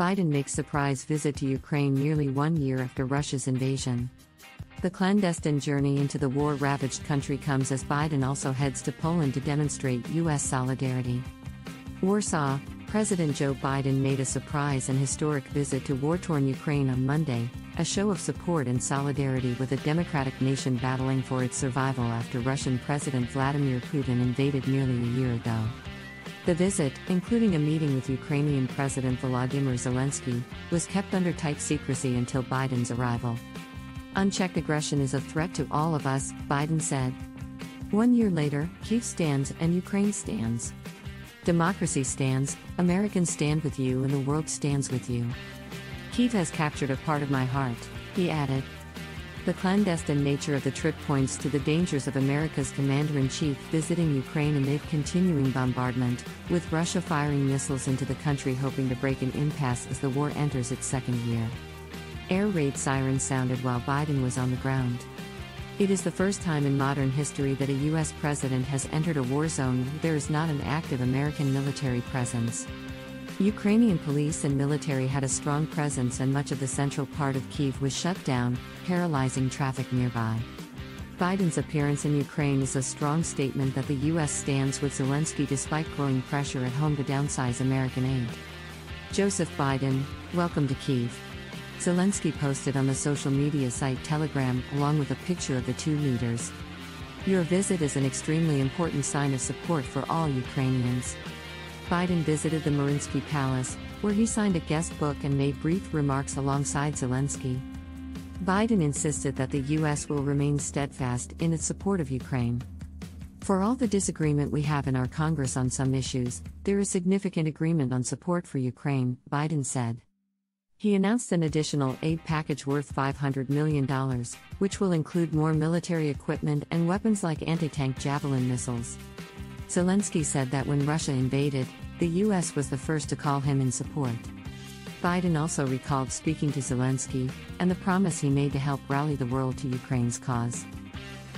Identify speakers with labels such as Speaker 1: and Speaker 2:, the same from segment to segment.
Speaker 1: Biden makes surprise visit to Ukraine nearly 1 year after Russia's invasion. The clandestine journey into the war-ravaged country comes as Biden also heads to Poland to demonstrate U.S. solidarity. Warsaw, President Joe Biden made a surprise and historic visit to war-torn Ukraine on Monday, a show of support and solidarity with a democratic nation battling for its survival after Russian President Vladimir Putin invaded nearly a year ago. The visit, including a meeting with Ukrainian President Volodymyr Zelenskyy, was kept under tight secrecy until Biden's arrival. Unchecked aggression is a threat to all of us, Biden said. 1 year later, Kyiv stands and Ukraine stands. Democracy stands, Americans stand with you and the world stands with you. Kyiv has captured a part of my heart, he added. The clandestine nature of the trip points to the dangers of America's commander-in-chief visiting Ukraine amid continuing bombardment, with Russia firing missiles into the country hoping to break an impasse as the war enters its second year. Air raid sirens sounded while Biden was on the ground. It is the first time in modern history that a U.S. president has entered a war zone where there is not an active American military presence. Ukrainian police and military had a strong presence and much of the central part of Kyiv was shut down, paralyzing traffic nearby. Biden's appearance in Ukraine is a strong statement that the U.S. stands with Zelenskyy despite growing pressure at home to downsize American aid. Joseph Biden, welcome to Kyiv. Zelenskyy posted on the social media site Telegram along with a picture of the two leaders. Your visit is an extremely important sign of support for all Ukrainians. Biden visited the Newsque Palace, where he signed a guest book and made brief remarks alongside Zelenskyy. Biden insisted that the U.S. will remain steadfast in its support of Ukraine. For all the disagreement we have in our Congress on some issues, there is significant agreement on support for Ukraine, Biden said. He announced an additional aid package worth $500 million, which will include more military equipment and weapons like anti-tank Javelin missiles. Zelenskyy said that when Russia invaded, the U.S. was the first to call him in support. Biden also recalled speaking to Zelenskyy and the promise he made to help rally the world to Ukraine's cause.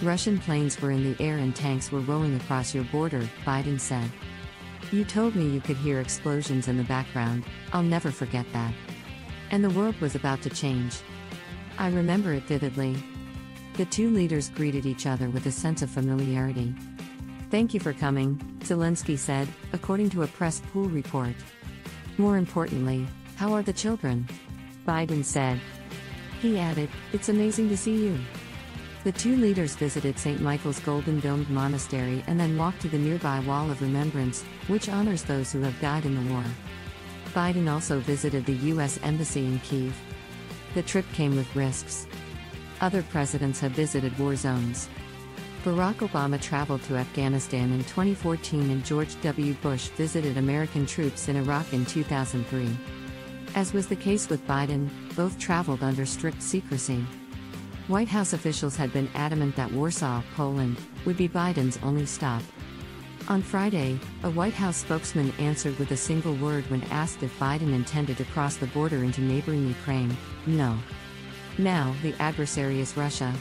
Speaker 1: Russian planes were in the air and tanks were rolling across your border, Biden said. You told me you could hear explosions in the background, I'll never forget that. And the world was about to change. I remember it vividly. The two leaders greeted each other with a sense of familiarity. Thank you for coming, Zelenskyy said, according to a press pool report. More importantly, how are the children? Biden said. He added, it's amazing to see you. The two leaders visited St. Michael's Golden Domed Monastery and then walked to the nearby Wall of Remembrance, which honors those who have died in the war. Biden also visited the U.S. Embassy in Kyiv. The trip came with risks. Other presidents have visited war zones. Barack Obama traveled to Afghanistan in 2014 and George W. Bush visited American troops in Iraq in 2003. As was the case with Biden, both traveled under strict secrecy. White House officials had been adamant that Warsaw, Poland, would be Biden's only stop. On Friday, a White House spokesman answered with a single word when asked if Biden intended to cross the border into neighboring Ukraine: no. Now, the adversary is Russia.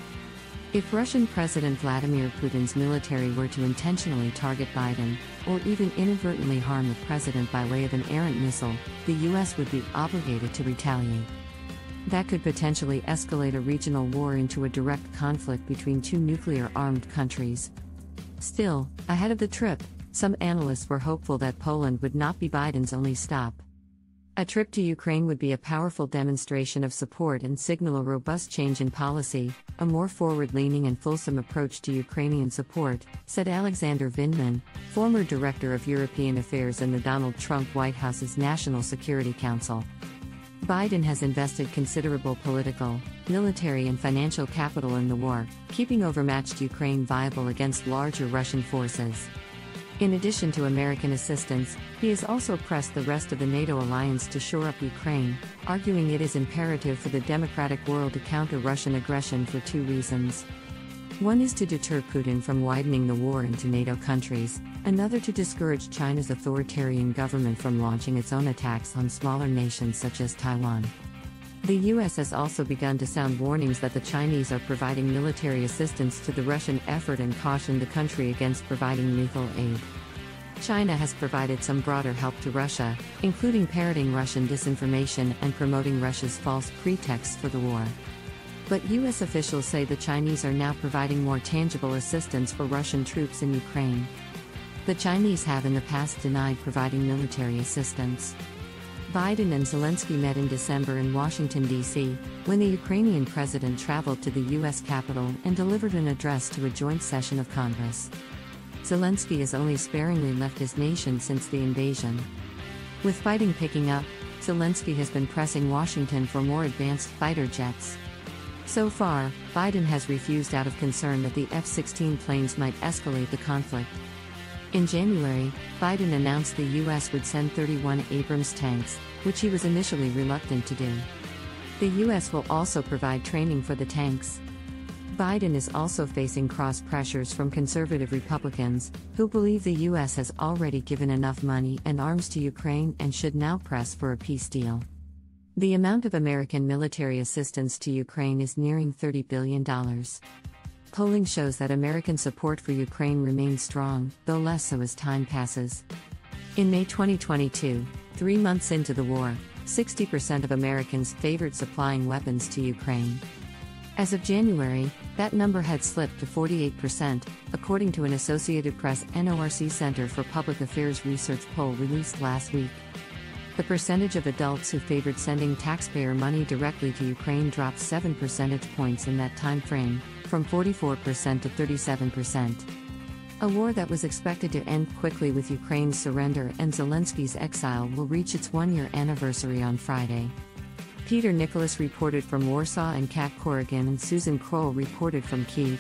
Speaker 1: If Russian President Vladimir Putin's military were to intentionally target Biden, or even inadvertently harm the president by way of an errant missile, the U.S. would be obligated to retaliate. That could potentially escalate a regional war into a direct conflict between two nuclear-armed countries. Still, ahead of the trip, some analysts were hopeful that Poland would not be Biden's only stop. A trip to Ukraine would be a powerful demonstration of support and signal a robust change in policy, a more forward-leaning and fulsome approach to Ukrainian support, said Alexander Vindman, former director of European Affairs in the Donald Trump White House's National Security Council. Biden has invested considerable political, military and financial capital in the war, keeping overmatched Ukraine viable against larger Russian forces. In addition to American assistance, he has also pressed the rest of the NATO alliance to shore up Ukraine, arguing it is imperative for the democratic world to counter Russian aggression for two reasons. One is to deter Putin from widening the war into NATO countries, another to discourage China's authoritarian government from launching its own attacks on smaller nations such as Taiwan. The U.S. has also begun to sound warnings that the Chinese are providing military assistance to the Russian effort and cautioned the country against providing lethal aid. China has provided some broader help to Russia, including parroting Russian disinformation and promoting Russia's false pretexts for the war. But U.S. officials say the Chinese are now providing more tangible assistance for Russian troops in Ukraine. The Chinese have in the past denied providing military assistance. Biden and Zelenskyy met in December in Washington, D.C., when the Ukrainian president traveled to the U.S. Capitol and delivered an address to a joint session of Congress. Zelenskyy has only sparingly left his nation since the invasion. With fighting picking up, Zelenskyy has been pressing Washington for more advanced fighter jets. So far, Biden has refused out of concern that the F-16 planes might escalate the conflict. In January, Biden announced the U.S. would send 31 Abrams tanks, which he was initially reluctant to do. The U.S. will also provide training for the tanks. Biden is also facing cross pressures from conservative Republicans, who believe the U.S. has already given enough money and arms to Ukraine and should now press for a peace deal. The amount of American military assistance to Ukraine is nearing $30 billion. Polling shows that American support for Ukraine remains strong, though less so as time passes. In May 2022, 3 months into the war, 60% of Americans favored supplying weapons to Ukraine. As of January, that number had slipped to 48%, according to an Associated Press NORC Center for Public Affairs research poll released last week. The percentage of adults who favored sending taxpayer money directly to Ukraine dropped 7 percentage points in that time frame, from 44% to 37%. A war that was expected to end quickly with Ukraine's surrender and Zelensky's exile will reach its one-year anniversary on Friday. Peter Nicholas reported from Warsaw and Kat Corrigan and Susan Kroll reported from Kyiv.